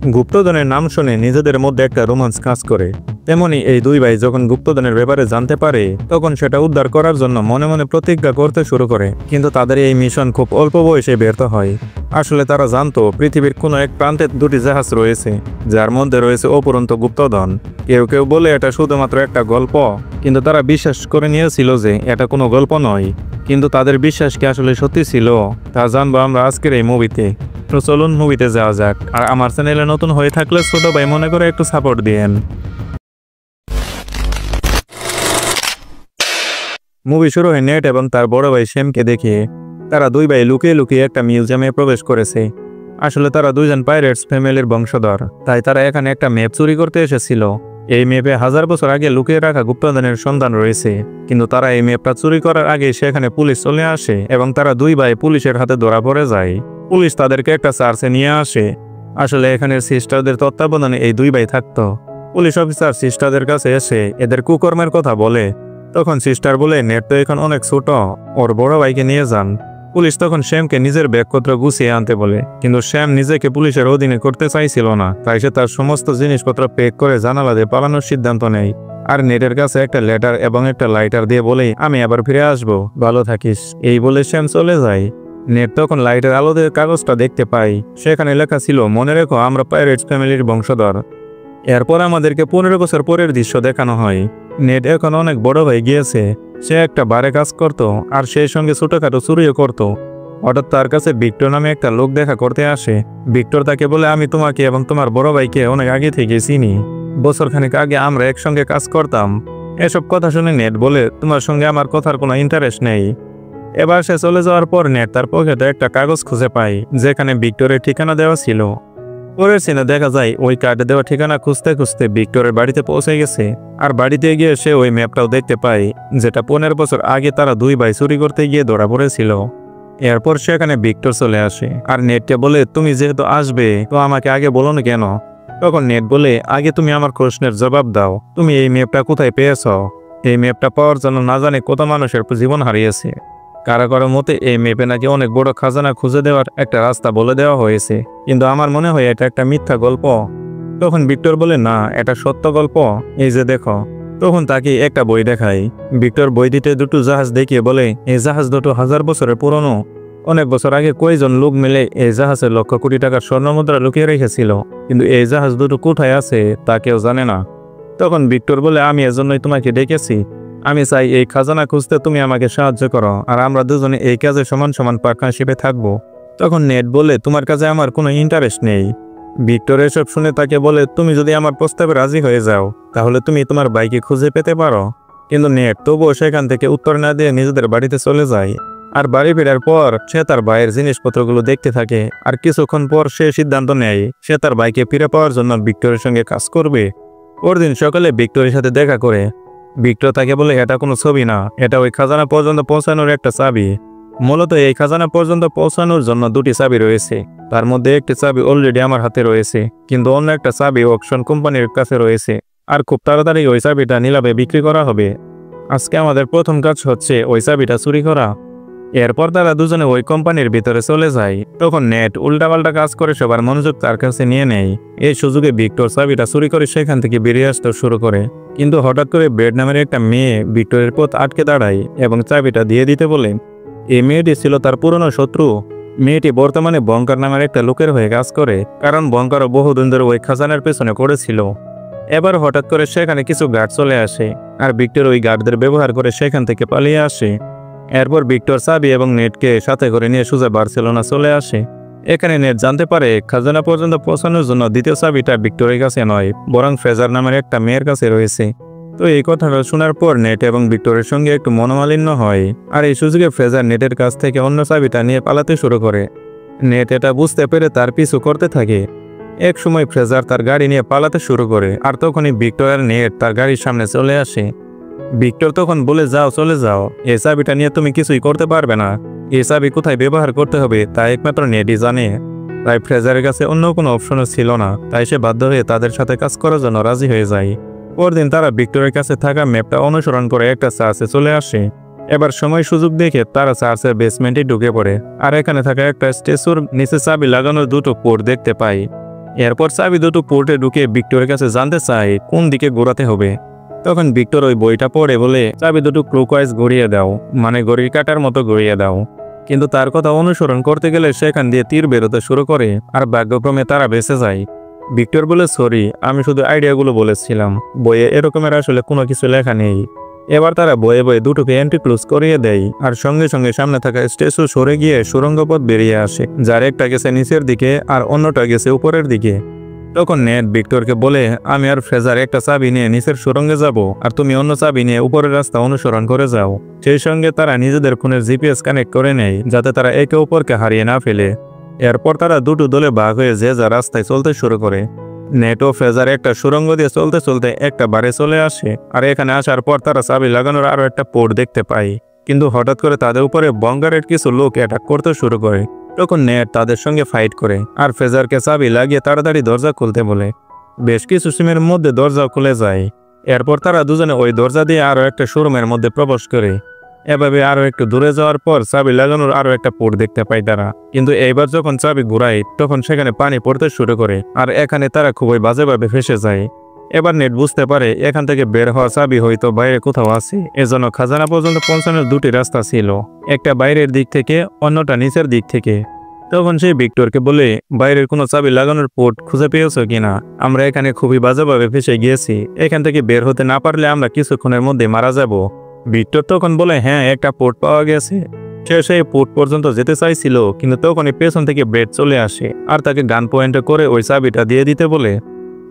গুপ্তধনের নাম শুনে নিজেদের মধ্যে একটা রোমান্স কাজ করে। তেমনি এই দুই ভাই যখন গুপ্তধনের ব্যাপারে জানতে পারে তখন সেটা উদ্ধার করার জন্য মনে মনে প্রতিজ্ঞা করতে শুরু করে, কিন্তু তাদের এই মিশন খুব অল্প বয়সে ব্যর্থ হয়। আসলে তারা জানতো পৃথিবীর কোনো এক প্রান্তে দুটি জাহাজ রয়েছে যার মধ্যে রয়েছে অপরন্ত গুপ্তধন। কেউ কেউ বলে এটা শুধুমাত্র একটা গল্প, কিন্তু তারা বিশ্বাস করে নিয়েছিল যে এটা কোনো গল্প নয়। কিন্তু তাদের বিশ্বাস কি আসলে সত্যি ছিল তা জানবো আমরা আজকের এই মুভিতে। তো চলুন মুভিতে যাওয়া যাক। আর আমার চ্যানেলে নতুন হয়ে থাকলে ছোট ভাই মনে করে একটু সাপোর্ট দিয়েন। মুভি শুরু হয় নেট এবং তার বড় ভাই শ্যামকে দেখে। তারা দুই ভাই লুকিয়ে লুকিয়ে একটা মিউজিয়ামে প্রবেশ করেছে। আসলে তারা দুইজন পাইরেটস ফ্যামিলির বংশধর, তাই তারা এখানে একটা ম্যাপ চুরি করতে এসেছিল। এই ম্যাপে 1000 বছর আগে লুকিয়ে রাখা গুপ্তধনের সন্ধান রয়েছে, কিন্তু তারা এই ম্যাপটা চুরি করার আগে সেখানে পুলিশ চলে আসে এবং তারা দুই ভাই পুলিশের হাতে ধরা পড়ে যায়। পুলিশ তাদেরকে একটা চার্চে নিয়ে আসে। আসলে এখানের সিস্টারদের তত্ত্বাবধানে এই দুই ভাই থাকতো। পুলিশ অফিসার সিস্টারদের কাছে এসে এদের কুকর্মের কথা বলে। তখন সিস্টার বলে নেট তো এখন অনেক ছোট, ওর বড় ভাইকে নিয়ে যান। পুলিশ তখন শ্যামকে নিজের ব্যাগপত্র গুছিয়ে আনতে বলে, কিন্তু শ্যাম নিজেকে পুলিশের অধীনে করতে চাইছিল না, তাই সে তার সমস্ত জিনিসপত্র প্যাক করে জানালা দিয়ে পালানোর সিদ্ধান্ত নেয়। আর নেটের কাছে একটা লেটার এবং একটা লাইটার দিয়ে বলেই আমি আবার ফিরে আসবো, ভালো থাকিস, এই বলে শ্যাম চলে যায়। নেট তখন লাইটের আলো দিয়ে কাগজটা দেখতে পাই। সেখানে লেখা ছিল, মনে রেখো আমরা পাইরেটস ফ্যামিলির বংশধর। এরপর আমাদেরকে 15 বছর পরের দৃশ্য দেখানো হয়। নেট এখন অনেক বড় হয়ে গিয়েছে। সে একটা বারে কাজ করত আর সেই সঙ্গে ছোটখাটো চুরিও করত। হঠাৎ তার কাছে ভিক্টর নামে একটা লোক দেখা করতে আসে। ভিক্টর তাকে বলে, আমি তোমাকে এবং তোমার বড় ভাইকে অনেক আগে থেকে চিনি, বছরখানেক আগে আমরা একসঙ্গে কাজ করতাম। এসব কথা শুনে নেট বলে, তোমার সঙ্গে আমার কথার কোনো ইন্টারেস্ট নেই। এবার সে চলে যাওয়ার পর নেট তার পকেটে একটা কাগজ খুঁজে পায় যেখানে ভিক্টরের ঠিকানা দেওয়া ছিল। পরের সিনে দেখা যায় ওই কার্ডে দেওয়া ঠিকানা খুঁজতে খুঁজতে ভিক্টরের বাড়িতে পৌঁছে গেছে। আর বাড়িতে গিয়ে সে ওই ম্যাপটাও দেখতে পায় যেটা 15 বছর আগে তারা দুই ভাই চুরি করতে গিয়ে ধরা পড়েছিল। এরপর সেখানে ভিক্টর চলে আসে আর নেটকে বলে, তুমি যেহেতু আসবে তো আমাকে আগে বলো না কেন? তখন নেট বলে, আগে তুমি আমার প্রশ্নের জবাব দাও, তুমি এই ম্যাপটা কোথায় পেয়েছ? এই ম্যাপটা পাওয়ার জন্য না জানে কত মানুষের জীবন হারিয়েছে। কারো কারো মতে এই ম্যাপে নাকি অনেক বড় খাজানা খুঁজে দেওয়ার একটা রাস্তা বলে দেওয়া হয়েছে, কিন্তু আমার মনে হয় এটা একটা মিথ্যা গল্প। তখন ভিক্টর বলে, না, এটা সত্য গল্প, এই যে দেখো। তখন তাকে একটা বই দেখায়। ভিক্টর বই দিতে দুটো জাহাজ দেখিয়ে বলে, এই জাহাজ দুটো 1000 বছরের পুরনো। অনেক বছর আগে কয়েকজন লোক মিলে এই জাহাজে লক্ষ কোটি টাকার স্বর্ণমুদ্রা লুকিয়ে রেখেছিল, কিন্তু এই জাহাজ দুটো কোথায় আছে তা কেউ জানে না। তখন ভিক্টর বলে, আমি এজন্যই তোমাকে ডেকেছি। আমি চাই এই খাজানা খুঁজতে তুমি আমাকে সাহায্য করো, আর আমরা দুজনে এই কাজে সমান সমান পার্টনারশিপে থাকবো। তখন নেট বলে, তোমার কাছে আমার কোনো ইন্টারেস্ট নেই। ভিক্টর এসব শুনে তাকে বলে, তুমি যদি আমার প্রস্তাবে রাজি হয়ে যাও তাহলে তুমি তোমার ভাইকে খুঁজে পেতে পারো। কিন্তু নেট তবুও সেখান থেকে উত্তর না দিয়ে নিজেদের বাড়িতে চলে যায়। আর বাড়ি ফেরার পর সে তার ভাইয়ের জিনিসপত্রগুলো দেখতে থাকে। আর কিছুক্ষণ পর সে সিদ্ধান্ত নেয় সে তার ভাইকে ফিরে পাওয়ার জন্য ভিক্টরের সঙ্গে কাজ করবে। পরদিন সকালে ভিক্টরের সাথে দেখা করে। ভিক্টর তাকে বলে, এটা কোনো ছবি না, এটা ওই খাজানা পর্যন্ত পৌঁছানোর একটা চাবি। মূলত এই খাজানা পর্যন্ত পৌঁছানোর জন্য দুটি চাবি রয়েছে। তার মধ্যে একটি চাবি অলরেডি আমার হাতে রয়েছে, কিন্তু অন্য একটা চাবি অকশন কোম্পানির কাছে রয়েছে। আর খুব তাড়াতাড়ি ওই চাবিটা নিলামে বিক্রি করা হবে। আজকে আমাদের প্রথম কাজ হচ্ছে ওই চাবিটা চুরি করা। এরপর তারা দুজনে ওই কোম্পানির ভিতরে চলে যায়। তখন নেট উল্টাপাল্টা কাজ করে সবার মনোযোগ তার কাছে নিয়ে নেয়। এই সুযোগে ভিক্টর চাবিটা চুরি করে সেখান থেকে বেরিয়ে আসতে শুরু করে। কিন্তু হঠাৎ করে বেড নামের একটা মেয়ে ভিক্টরের পথ আটকে দাঁড়ায় এবং চাবিটা দিয়ে দিতে বলে। এই মেয়েটি ছিল তার পুরনো শত্রু। মেয়েটি বর্তমানে বঙ্কার নামের একটা লোকের হয়ে কাজ করে, কারণ বঙ্কারও বহুদিন ধরে ওই খাজানার পেছনে করেছিল। এবার হঠাৎ করে সেখানে কিছু গার্ড চলে আসে আর ভিক্টর ওই গার্ডদের ব্যবহার করে সেখান থেকে পালিয়ে আসে। এরপর ভিক্টর চাবি এবং নেটকে সাথে করে নিয়ে সোজা বার্সেলোনা চলে আসে। এখানে নেট জানতে পারে খাজানা পর্যন্ত পৌঁছানোর জন্য দ্বিতীয় চাবিটা ভিক্টরের কাছে নয়, বরং ফ্রেজার নামের একটা মেয়ের কাছে রয়েছে। তো এই কথাটা শোনার পর নেট এবং ভিক্টরের সঙ্গে একটু মনোমালিন্য হয়। আর এই সুযোগে ফ্রেজার নেটের কাছ থেকে অন্য চাবিটা নিয়ে পালাতে শুরু করে। নেট এটা বুঝতে পেরে তার পিছু করতে থাকে। এক সময় ফ্রেজার তার গাড়ি নিয়ে পালাতে শুরু করে, আর তখনই ভিক্টর আর নেট তার গাড়ির সামনে চলে আসে। ভিক্টর তখন বলে, যাও, চলে যাও, এই চাবিটা নিয়ে তুমি কিছুই করতে পারবে না। এই চাবি কোথায় ব্যবহার করতে হবে তা একমাত্র নেটই জানে। তাই ফ্রেজারের কাছে অন্য কোনো অপশনও ছিল না, তাই সে বাধ্য হয়ে তাদের সাথে কাজ করার জন্য রাজি হয়ে যায়। পরদিন তারা ভিক্টরের কাছে থাকা ম্যাপটা অনুসরণ করে একটা চার্চে চলে আসে। এবার সময় সুযোগ দেখে তারা চার্চের বেসমেন্টে ঢুকে পড়ে আর এখানে থাকা একটা স্ট্যাচুর নিচে চাবি লাগানোর দুটো পোর্ট দেখতে পায়। এরপর চাবি দুটো পোর্টে ঢুকে ভিক্টরের কাছে জানতে চায় কোন দিকে ঘোরাতে হবে। তখন ভিক্টর ওই বইটা পড়ে বলে চাবি দুটো ক্লকওয়াইজ ঘুরিয়ে দাও, মানে ঘড়ির কাঁটার মতো ঘুরিয়ে দাও। কিন্তু তার কথা অনুসরণ করতে গেলে সেখান দিয়ে তীর বেরোতে শুরু করে আর ভাগ্যক্রমে তারা বেঁচে যায়। ভিক্টর বলে সরি, আমি শুধু আইডিয়াগুলো বলেছিলাম, বইয়ে এরকমের আসলে কোনো কিছু লেখা নেই। এবার তারা বয়ে বয়ে দুটোকে এন্ট্রি ক্লোজ করিয়ে দেয় আর সঙ্গে সঙ্গে সামনে থাকা স্টেশন সরে গিয়ে সুড়ঙ্গ পথ বেরিয়ে আসে, যার একটা গেছে নিচের দিকে আর অন্যটা গেছে উপরের দিকে। তখন নেট ভিক্টরকে বলে আমি আর ফ্রেজার একটা চাবি নিয়ে নিচের সুড়ঙ্গে যাব আর তুমি অন্য চাবি নিয়ে উপরের রাস্তা অনুসরণ করে যাও। সেই সঙ্গে তারা নিজেদের ফোনের জিপিএস কানেক্ট করে নেয় যাতে তারা একে অপরকে হারিয়ে না ফেলে। এরপর তারা দুটো দলে ভাগ হয়ে যে যা রাস্তায় চলতে শুরু করে। নেট ও ফ্রেজার একটা সুড়ঙ্গ দিয়ে চলতে চলতে একটা বারে চলে আসে আর এখানে আসার পর তারা চাবি লাগানোর আরো একটা পোর্ট দেখতে পায়। কিন্তু হঠাৎ করে তাদের উপরে বঙ্গারের কিছু লোক অ্যাটাক করতে শুরু করে। তখন নেট তাদের সঙ্গে ফাইট করে আর ফ্রেজারকে চাবি লাগিয়ে তাড়াতাড়ি দরজা খুলতে বলে। বেশ কিছু সিমের মধ্যে দরজা খুলে যায়। এরপর তারা দুজনে ওই দরজা দিয়ে আরো একটা শোরুমের মধ্যে প্রবেশ করে। এভাবে আরো একটু দূরে যাওয়ার পর চাবি লাগানোর আরো একটা পোর্ট দেখতে পায় তারা। কিন্তু এইবার যখন চাবি ঘুরায় তখন সেখানে পানি পড়তে শুরু করে আর এখানে তারা খুবই বাজেভাবে ফেসে যায়। এবার নেট বুঝতে পারে এখান থেকে বের হওয়া চাবি হয়তো বাইরে কোথাও আছে, এজন্য খাজানা পর্যন্ত পৌঁছানোর দুটি রাস্তা ছিল, একটা বাইরের দিক থেকে অন্যটা নিচের দিক থেকে। তখন সে ভিক্টরকে বলে বাইরের কোনো চাবি লাগানোর পোর্ট খুঁজে পেয়েছো কিনা, আমরা এখানে খুবই বাজেভাবে ফেসে গিয়েছি, এখান থেকে বের হতে না পারলে আমরা কিছুক্ষণের মধ্যে মারা যাব। ভিক্টর তখন বলে হ্যাঁ, একটা পোর্ট পাওয়া গেছে। সে সেই পোর্ট পর্যন্ত যেতে চাইছিল কিন্তু তখনই পেছন থেকে ব্রেড চলে আসে আর তাকে গান পয়েন্টে করে ওই চাবিটা দিয়ে দিতে বলে।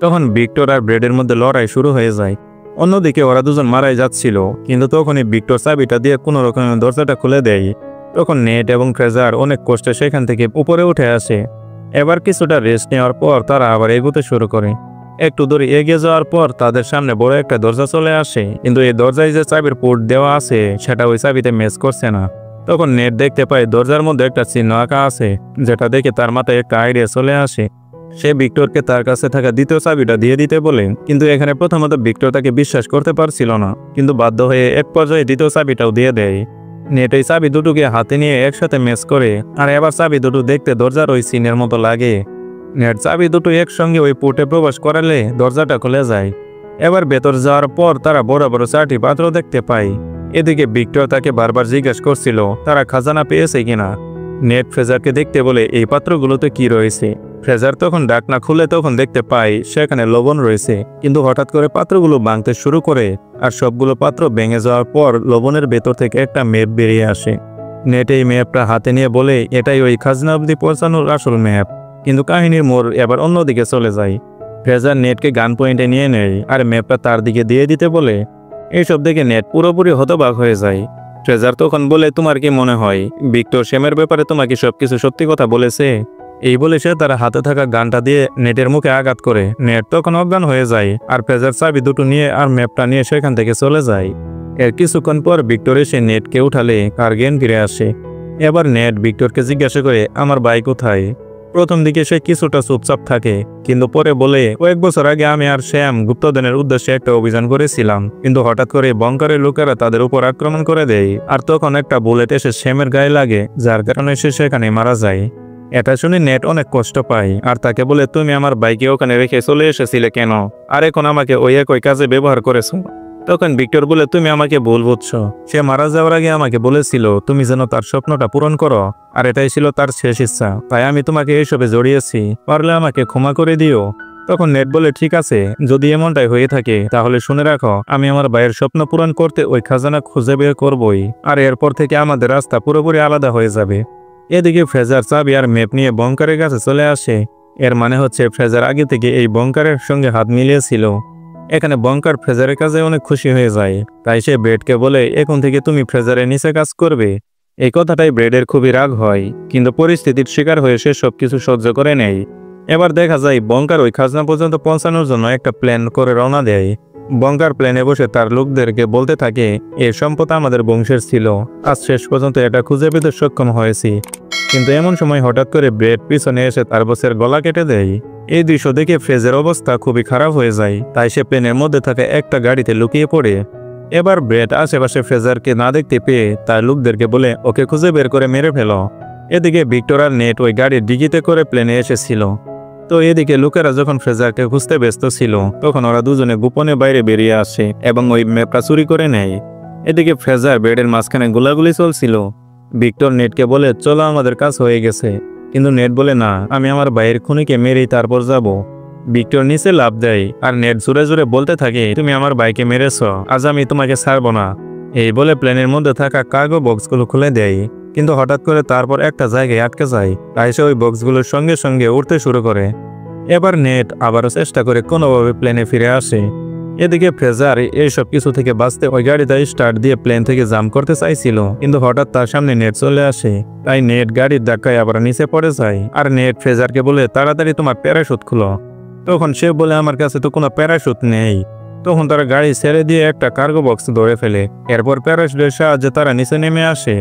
তখন ভিক্টর আর ব্রেডের মধ্যে লড়াই শুরু হয়ে যায়। অন্যদিকে ওরা দুজন মারাই যাচ্ছিল, কিন্তু তখনই ভিক্টর চাবিটা দিয়ে কোনো রকমের দরজাটা খুলে দেয়। তখন নেট এবং ফ্রেজার অনেক কষ্টে সেখান থেকে উপরে উঠে আসে। এবার কিছুটা রেস্ট নেওয়ার পর তারা আবার এগোতে শুরু করে। একটু দূরে এগিয়ে যাওয়ার পর তাদের সামনে বড় একটা দরজা চলে আসে, কিন্তু এই দরজায় যে চাবির পোর্ট দেওয়া আছে সেটা ওই চাবিতে ম্যাচ করছে না। তখন নেট দেখতে পায় দরজার মধ্যে একটা চিহ্ন আঁকা আছে, যেটা দেখে তার মাথায় একটা আইডিয়া চলে আসে। সে ভিক্টরকে তার কাছে থাকা দ্বিতীয় চাবিটা দিয়ে দিতে বলে, কিন্তু এখানে প্রথমত ভিক্টর তাকে বিশ্বাস করতে পারছিল না, কিন্তু বাধ্য হয়ে এক পর্যায়ে দ্বিতীয় চাবিটাও দিয়ে দেয়। নেট এই চাবি দুটোকে হাতে নিয়ে একসাথে ম্যাচ করে আর এবার চাবি দুটো দেখতে দরজার ওই চিহ্নের মতো লাগে। নেট চাবি দুটো একসঙ্গে ওই পোর্টে প্রবেশ করালে দরজাটা খুলে যায়। এবার ভেতর যাওয়ার পর তারা বড় বড় 4টি পাত্র দেখতে পায়। এদিকে ভিক্টর তাকে বারবার জিজ্ঞেস করছিল তারা খাজানা পেয়েছে কিনা। নেট ফ্রেজারকে দেখতে বলে এই পাত্রগুলোতে কি রয়েছে। ফ্রেজার তখন ঢাকনা খুলে তখন দেখতে পায় সেখানে লবণ রয়েছে, কিন্তু হঠাৎ করে পাত্রগুলো ভাঙতে শুরু করে আর সবগুলো পাত্র ভেঙে যাওয়ার পর লবণের ভেতর থেকে একটা ম্যাপ বেরিয়ে আসে। নেট এই ম্যাপটা হাতে নিয়ে বলে এটাই ওই খাজনা অবধি পৌঁছানোর আসল ম্যাপ। কিন্তু কাহিনীর মোড় এবার অন্যদিকে চলে যায়। ফ্রেজার নেটকে গান পয়েন্টে নিয়ে নেয় আর ম্যাপটা তার দিকে দিয়ে দিতে বলে। এইসব দেখে নেট পুরোপুরি হতবাক হয়ে যায়। ফ্রেজার তখন বলে তোমার কি মনে হয় ভিক্টর শ্যামের ব্যাপারে তোমাকে সবকিছু সত্যি কথা বলেছে? এই বলে সে তার হাতে থাকা গানটা দিয়ে নেটের মুখে আঘাত করে। নেট তখন অজ্ঞান হয়ে যায় আর ফ্রেজার চাবি দুটো নিয়ে আর ম্যাপটা নিয়ে সেখান থেকে চলে যায়। এর কিছুক্ষণ পর ভিক্টর এসে নেটকে উঠালে কার জ্ঞান ফিরে আসে। এবার নেট ভিক্টরকে জিজ্ঞাসা করে আমার ভাই কোথায়। প্রথম দিকে সে কিছুটা চুপচাপ থাকে, কিন্তু পরে বলে কয়েক বছর আগে আমি আর শ্যাম গুপ্তধনের উদ্দেশ্যে একটা অভিযান করেছিলাম, কিন্তু হঠাৎ করে বঙ্কারের লোকেরা তাদের উপর আক্রমণ করে দেয় আর তখন একটা বুলেট এসে শ্যামের গায়ে লাগে, যার কারণে সে সেখানে মারা যায়। এটা শুনে নেট অনেক কষ্ট পায় আর তাকে বলে তুমি আমার বাইকে ওখানে রেখে চলে এসেছিলে কেন, আর এখন আমাকে ওই একই কাজে ব্যবহার করেছো। তখন ভিক্টর বলে তুমি আমাকে ভুল বুঝছো, সে মারা যাওয়ার আগে আমাকে বলেছিল তুমি যেন তার স্বপ্নটা পূরণ করো, আর এটাই ছিল তার শেষ ইচ্ছা, তাই আমি তোমাকে এইসবে জড়িয়েছি, পারলে আমাকে ক্ষমা করে দিও। তখন নেট বলে ঠিক আছে, যদি এমনটাই হয়ে থাকে তাহলে শুনে রাখো আমি আমার ভাইয়ের স্বপ্ন পূরণ করতে ওই খাজানা খুঁজে বের করবই, আর এরপর থেকে আমাদের রাস্তা পুরোপুরি আলাদা হয়ে যাবে। এদিকে ফ্রেজার চাবি আর ম্যাপ নিয়ে বঙ্কারের কাছে চলে আসে। এর মানে হচ্ছে ফ্রেজার আগে থেকে এই বঙ্কারের সঙ্গে হাত মিলিয়েছিল। এখানে বঙ্কার ফ্রেজারের কাছে অনেক খুশি হয়ে যায়, তাই সে ব্রেডকে বলে এখন থেকে তুমি ফ্রেজারের নিচে কাজ করবে। এই কথাটাই ব্রেডের খুবই রাগ হয়, কিন্তু পরিস্থিতির শিকার হয়ে সে সবকিছু সহ্য করে নেয়। এবার দেখা যায় বঙ্কার ওই খাজনা পর্যন্ত পৌঁছানোর জন্য একটা প্ল্যান করে রওনা দেয়। বঙ্কার প্ল্যানে বসে তার লোকদেরকে বলতে থাকে এই সম্পদ আমাদের বংশের ছিল, আজ শেষ পর্যন্ত এটা খুঁজে পেতে সক্ষম হয়েছি। কিন্তু এমন সময় হঠাৎ করে ব্রেড পিছনে এসে তার বসের গলা কেটে দেয়। এই দৃশ্য দেখে ফ্রেজের অবস্থা খুবই খারাপ হয়ে যায়, তাই সে প্লেনের মধ্যে থাকা একটা গাড়িতে লুকিয়ে পড়ে। এবার ব্রেড আশেপাশে ফ্রেজারকে না দেখতে পেয়ে তার লোকদেরকে বলে ওকে খুঁজে বের করে মেরে ফেলো। এদিকে ভিক্টর আর নেট ওই গাড়ির ডিগিতে করে প্লেনে এসেছিল। তো এদিকে লোকেরা যখন ফ্রেজারকে খুঁজতে ব্যস্ত ছিল তখন ওরা দুজনে গোপনে বাইরে বেরিয়ে আসে এবং ওই ম্যাপটা চুরি করে নেয়। এদিকে ফ্রেজার বেডের মাঝখানে গোলাগুলি চলছিল। ভিক্টর নেটকে বলে চলো আমাদের কাজ হয়ে গেছে, কিন্তু নেট বলে না, আমি আমার ভাইয়ের খুনিকে মেরেই তারপর যাব। ভিক্টর নিচে লাফ দেয় আর নেট জোরে জোরে বলতে থাকে তুমি আমার ভাইকে মেরেছ, আজ আমি তোমাকে ছাড়বো না। এই বলে প্লেনের মধ্যে থাকা কার্গো বক্সগুলো খুলে দেয়, কিন্তু হঠাৎ করে তারপর একটা জায়গায় আটকে যায়। তাই সে ওই বক্সগুলোর সঙ্গে সঙ্গে উঠতে শুরু করে। এবার নেট আবারও চেষ্টা করে কোনোভাবে প্লেনে ফিরে আসে। এদিকে ফ্রেজার এইসব কিছু থেকে বাঁচতে ওই গাড়িটা স্টার্ট দিয়ে প্লেন থেকে জাম্প করতে চাইছিল, কিন্তু হঠাৎ তার সামনে নেট চলে আসে। তাই নেট গাড়ির ধাক্কায় আবার নিচে পড়ে যায় আর নেট ফ্রেজারকে বলে তাড়াতাড়ি তোমার প্যারাশুট খুলো। তখন সে বলে আমার কাছে তো কোনো প্যারাশুট নেই। তখন তারা গাড়ি ছেড়ে দিয়ে একটা কার্গো বক্স ধরে ফেলে। এরপর প্যারাশুটের সাহায্যে তারা নিচে নেমে আসে।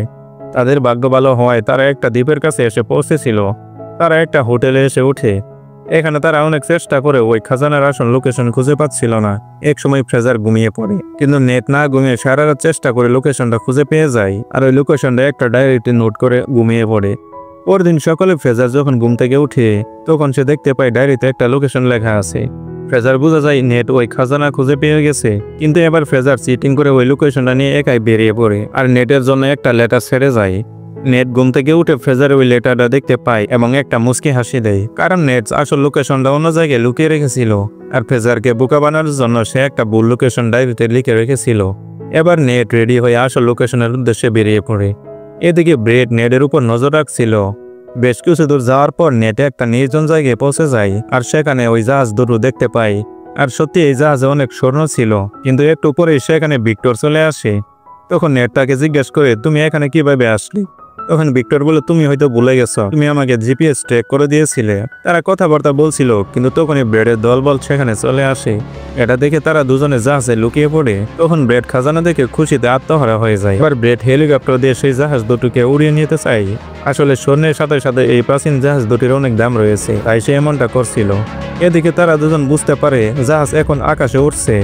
তাদের ভাগ্য ভালো হওয়ায় তারা একটা দ্বীপের কাছে এসে পৌঁছেছিল। তারা একটা হোটেলে এসে উঠে। এখানে তারা অনেক চেষ্টা করে ওই খাজানার আসল লোকেশন খুঁজে পাচ্ছিল না। এক সময় ফ্রেজার ঘুমিয়ে পড়ে, কিন্তু নেট না ঘুমিয়ে সারা রাত চেষ্টা করে লোকেশনটা খুঁজে পেয়ে যায় আর ওই লোকেশনটা একটা ডায়েরিতে নোট করে ঘুমিয়ে পড়ে। পরদিন সকালে ফ্রেজার যখন ঘুম থেকে উঠে তখন সে দেখতে পায় ডায়েরিতে একটা লোকেশন লেখা আছে। ফ্রেজার বোঝা যায় নেট ওই খাজানা খুঁজে পেয়ে গেছে, কিন্তু এবার ফ্রেজার চিটিং করে ওই লোকেশনটা নিয়ে একাই বেরিয়ে পড়ে আর নেটের জন্য একটা লেটার ছেড়ে যায়। নেট ঘুম থেকে উঠে ফ্রেজার ওই লেটারটা দেখতে পায় এবং একটা মুচকি হাসি দেয়, কারণ নেট আসল লোকেশনটা অন্য জায়গায় লুকিয়ে রেখেছিল আর ফ্রেজারকে বোকা বানানোর জন্য সে একটা ভুল লোকেশন ডায়েরিতে লিখে রেখেছিল। এবার নেট রেডি হয়ে আসল লোকেশনের উদ্দেশ্যে বেরিয়ে পড়ে। এদিকে ব্রেড নেটের উপর নজর রাখছিল। বেশ কিছু দূর যাওয়ার পর নেটে একটা নির্জন জায়গায় পৌঁছে যায় আর সেখানে ওই জাহাজ দুটো দেখতে পায়। আর সত্যি এই জাহাজে অনেক স্বর্ণ ছিল, কিন্তু একটু পরেই সেখানে ভিক্টর চলে আসে। তখন নেট তাকে জিজ্ঞেস করে তুমি এখানে কিভাবে আসলি? তখন ভিক্টর বলে তুমি হয়তো ভুলে গেছো, তুমি আমাকে জিপিএস ট্র্যাক করে দিয়েছিলে। তারা কথাবার্তা বলছিল, কিন্তু তখনই ব্রেডের দলবল সেখানে চলে আসে। এটা দেখে তারা দুজনে জাহাজে লুকিয়ে পড়ে। তখন ব্রেড খাজানা দেখে খুশিতে আত্মহারা হয়ে যায়। এবার ব্রেড হেলিকপ্টার দিয়ে সেই জাহাজ দুটোকে উড়িয়ে নিতে চায়। আসলে স্বর্ণের সাথে সাথে এই প্রাচীন জাহাজ দুটির অনেক দাম রয়েছে, তাই সে এমনটা করছিল। এদিকে তারা দুজন বুঝতে পারে জাহাজ এখন আকাশে উঠছে।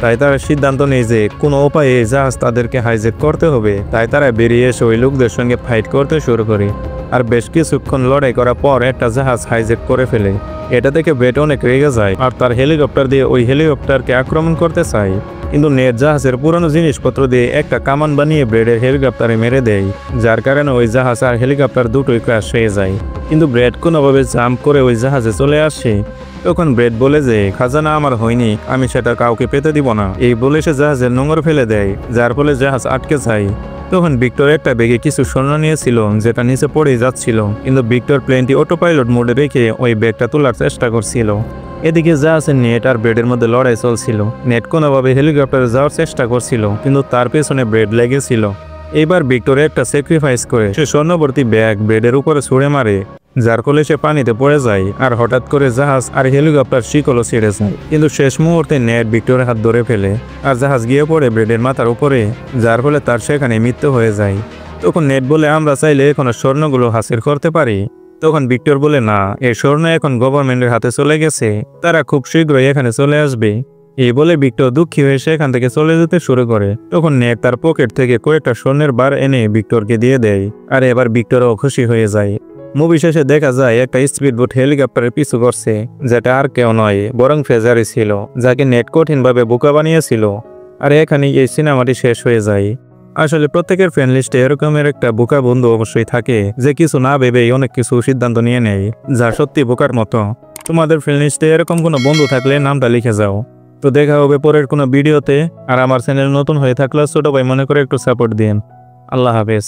তাই তারা সিদ্ধান্ত নেয় যে কোনো উপায়ে জাহাজ তাদেরকে হাইজ্যাক করতে হবে। তাই তারা বেরিয়ে এসে ওই লোকদের সঙ্গে ফাইট করতে শুরু করে আর বেশ কিছুক্ষণ লড়াই করার পর একটা জাহাজ হাইজ্যাক করে ফেলে। এটা দেখে ব্রেড অনেক রেগে যায় আর তার হেলিকপ্টার দিয়ে ওই হেলিকপ্টারকে আক্রমণ করতে চায়, কিন্তু নেট জাহাজের পুরনো জিনিসপত্র দিয়ে একটা কামান বানিয়ে ব্রেডের হেলিকপ্টারে মেরে দেয়, যার কারণে ওই জাহাজ আর হেলিকপ্টার দুটোই ক্র্যাশ হয়ে যায়। কিন্তু ব্রেড কোনোভাবে জাম্প করে ওই জাহাজে চলে আসে। তখন ব্রেড বলে যে খাজানা আমার হয়নি, আমি সেটা কাউকে পেতে দিব না। এই বলে সে জাহাজের নোঙর ফেলে দেয়, যার ফলে জাহাজ আটকে যায়। তখন ভিক্টর একটা ব্যাগে কিছু স্বর্ণ নিয়েছিল যেটা নিচে পড়েই যাচ্ছিল, কিন্তু ভিক্টর প্লেনটি অটো পাইলট মোডে রেখে ওই ব্যাগটা তোলার চেষ্টা করছিল। এদিকে জাহাজের নেট আর ব্রেডের মধ্যে লড়াই চলছিল। নেট কোনোভাবে হেলিকপ্টারে যাওয়ার চেষ্টা করছিল, কিন্তু তার পেছনে ব্রেড লেগেছিল। এবার ভিক্টর একটা স্যাক্রিফাইস করে সে স্বর্ণভর্তি ব্যাগ ব্রেডের উপরে ছুঁড়ে মারে, যার ফলে সে পানিতে পড়ে যায় আর হঠাৎ করে জাহাজ আর হেলিকপ্টার শিকলও ছেড়ে যায়। কিন্তু শেষ মুহূর্তে নেট ভিক্টরের হাত ধরে ফেলে আর জাহাজ গিয়ে পড়ে ব্রেডের মাথার উপরে, যার ফলে তার সেখানে মৃত্যু হয়ে যায়। তখন নেট বলে আমরা চাইলে এখনো স্বর্ণগুলো হাসিল করতে পারি। তখন ভিক্টর বলে না, এই স্বর্ণ এখন গভর্নমেন্টের হাতে চলে গেছে, তারা খুব শীঘ্রই এখানে চলে আসবে। এই বলে ভিক্টর দুঃখী হয়ে সেখান থেকে চলে যেতে শুরু করে। তখন নেট তার পকেট থেকে কয়েকটা স্বর্ণের বার এনে ভিক্টরকে দিয়ে দেয় আর এবার ভিক্টরও খুশি হয়ে যায়। মুভি শেষে দেখা যায় একটা স্পিডবোট হেলিকপ্টারের পিছু করছে, যেটা আর কেউ নয় বরং ফ্রেজারই ছিল, যাকে নেট কঠিনভাবে বোকা বানিয়েছিল। আর এখানে এই সিনেমাটি শেষ হয়ে যায়। আসলে প্রত্যেকের ফ্রেন্ড লিস্টে এরকমের একটা বোকা বন্ধু অবশ্যই থাকে, যে কিছু না ভেবেই অনেক কিছু সিদ্ধান্ত নিয়ে নেয়, যা সত্যি বোকার মতো। তোমাদের ফ্রেন্ড লিস্টে এরকম কোনো বন্ধু থাকলে নামটা লিখে যাও। তো দেখা হবে পরের কোনো ভিডিওতে। আর আমার চ্যানেল নতুন হয়ে থাকলে ছোট ভাই মনে করে একটু সাপোর্ট দিন। আল্লাহ হাফেজ।